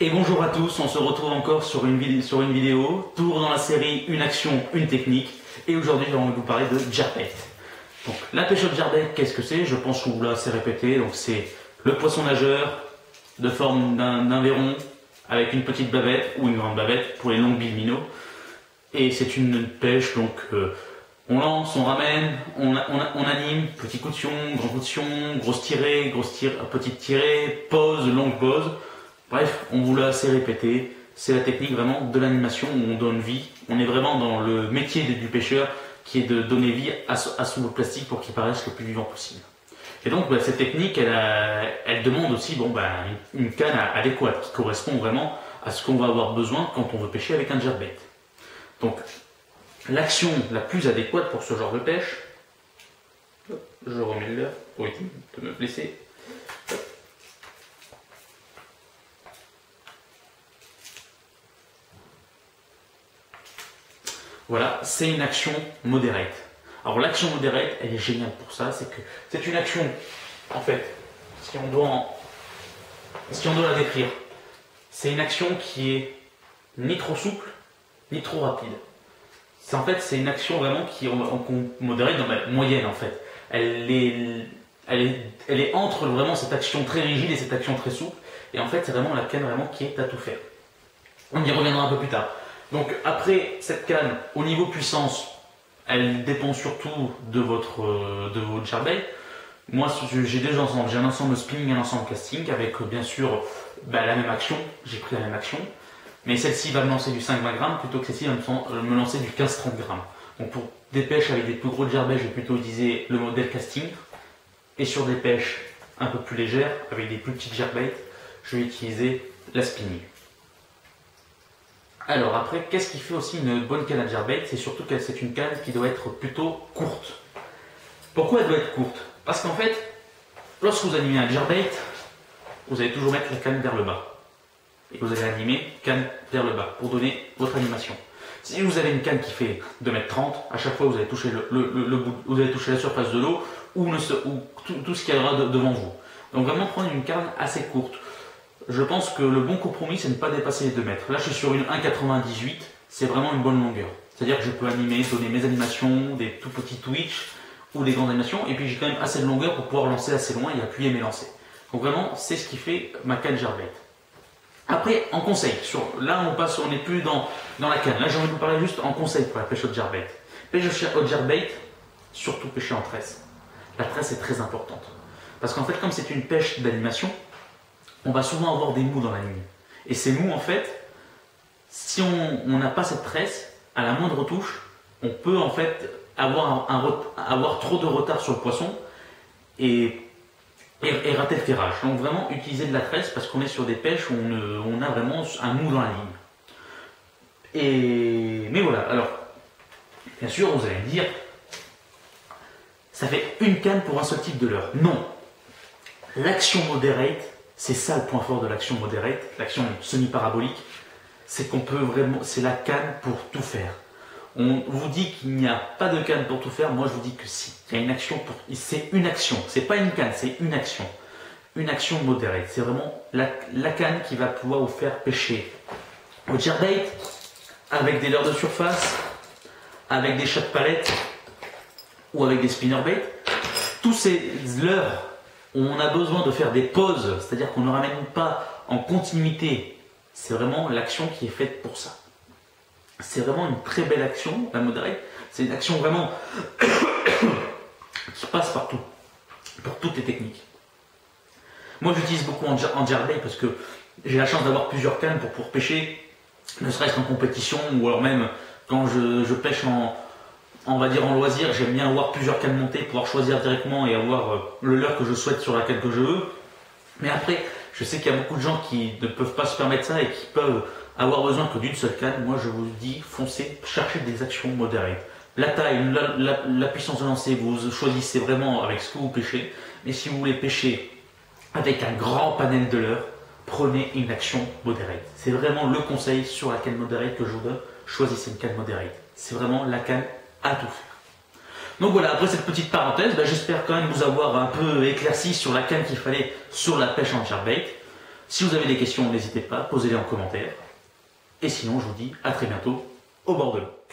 Et bonjour à tous, on se retrouve encore sur une vidéo, toujours dans la série Une action, une technique. Et aujourd'hui, j'ai envie de vous parler de jerkbait. Donc, la pêche au jerkbait, qu'est-ce que c'est? Je pense qu'on vous l'a assez répété. Donc, c'est le poisson nageur de forme d'un verron avec une petite bavette ou une grande bavette pour les longues billes minnows. Et c'est une pêche, donc on lance, on ramène, on anime, petit coup de fion, grand coup de fion, petite tirée, pause, longue pause. Bref, on vous l'a assez répété, c'est la technique vraiment de l'animation où on donne vie. On est vraiment dans le métier du pêcheur qui est de donner vie à son bout de plastique pour qu'il paraisse le plus vivant possible. Et donc cette technique, elle demande aussi une canne adéquate qui correspond vraiment à ce qu'on va avoir besoin quand on veut pêcher avec un jerkbait. Donc l'action la plus adéquate pour ce genre de pêche, je remets le leurre pour éviter de me blesser. Voilà, c'est une action moderate. Alors l'action moderate, elle est géniale pour ça, c'est que c'est une action, en fait, si on doit la décrire, c'est une action qui est ni trop souple, ni trop rapide. C'est une action vraiment qui est modérée dans la moyenne en fait. Elle est entre vraiment cette action très rigide et cette action très souple. Et en fait, c'est vraiment la canne vraiment qui est à tout faire. On y reviendra un peu plus tard. Donc après cette canne, au niveau puissance, elle dépend surtout de votre jerkbait. Moi j'ai deux ensembles, j'ai un ensemble spinning et un ensemble casting avec bien sûr la même action, j'ai pris la même action. Mais celle-ci va me lancer du 5-20 grammes plutôt que celle-ci va me lancer du 15-30 grammes. Donc pour des pêches avec des plus gros jerkbaits, je vais plutôt utiliser le modèle casting. Et sur des pêches un peu plus légères, avec des plus petits jerkbaits, je vais utiliser la spinning. Alors après, qu'est-ce qui fait aussi une bonne canne à jerkbait? C'est surtout que c'est une canne qui doit être plutôt courte. Pourquoi elle doit être courte? Parce qu'en fait, lorsque vous animez un jerkbait, vous allez toujours mettre la canne vers le bas. Et vous allez animer canne vers le bas pour donner votre animation. Si vous avez une canne qui fait 2,30 m, à chaque fois vous allez toucher vous allez toucher la surface de l'eau ou tout ce qu'il y aura devant vous. Donc vraiment prendre une canne assez courte. Je pense que le bon compromis, c'est de ne pas dépasser les 2 mètres. Là, je suis sur une 1,98, c'est vraiment une bonne longueur. C'est-à-dire que je peux donner mes animations, des tout petits twitch ou des grandes animations, et puis j'ai quand même assez de longueur pour pouvoir lancer assez loin et appuyer mes lancers. Donc vraiment, c'est ce qui fait ma canne jerkbait. Après, en conseil, là on n'est plus dans la canne. Là, j'ai envie de vous parler juste en conseil pour la pêche au jerkbait. Pêche au jerkbait, surtout pêcher en tresse. La tresse est très importante. Parce qu'en fait, comme c'est une pêche d'animation, on va souvent avoir des mous dans la ligne. Et ces mous, en fait, si on n'a pas cette tresse, à la moindre touche, on peut en fait avoir trop de retard sur le poisson et rater le ferrage. Donc vraiment utiliser de la tresse parce qu'on est sur des pêches où on a vraiment un mou dans la ligne. Mais voilà, alors, bien sûr, vous allez me dire, ça fait une canne pour un seul type de leurre. Non. L'action moderate, c'est ça le point fort de l'action moderate, l'action semi-parabolique, c'est qu'on peut vraiment, c'est la canne pour tout faire. On vous dit qu'il n'y a pas de canne pour tout faire, moi je vous dis que si, il y a une action c'est une action, c'est pas une canne, c'est une action moderate, c'est vraiment la canne qui va pouvoir vous faire pêcher au jerkbait, avec des leurres de surface, avec des chats de palette ou avec des spinnerbait. Tous ces leurres, on a besoin de faire des pauses, c'est-à-dire qu'on ne ramène pas en continuité. C'est vraiment l'action qui est faite pour ça. C'est vraiment une très belle action, la moderate. C'est une action vraiment qui passe partout, pour toutes les techniques. Moi, j'utilise beaucoup en jerkbait parce que j'ai la chance d'avoir plusieurs cannes pour pouvoir pêcher, ne serait-ce qu'en compétition ou alors même quand je pêche on va dire en loisir, j'aime bien avoir plusieurs cannes montées, pouvoir choisir directement et avoir le leurre que je souhaite sur la canne que je veux. Mais après, je sais qu'il y a beaucoup de gens qui ne peuvent pas se permettre ça et qui peuvent avoir besoin que d'une seule canne. Moi, je vous dis, foncez, cherchez des actions modérées. La taille, la puissance de lancer, vous choisissez vraiment avec ce que vous pêchez. Mais si vous voulez pêcher avec un grand panel de leurres, prenez une action modérée. C'est vraiment le conseil sur la canne modérée que je vous donne. Choisissez une canne modérée. C'est vraiment la canne à tout faire. Donc voilà, après cette petite parenthèse, j'espère quand même vous avoir un peu éclairci sur la canne qu'il fallait sur la pêche en jerkbait. Si vous avez des questions, n'hésitez pas, posez-les en commentaire. Et sinon, je vous dis à très bientôt au bord de l'eau.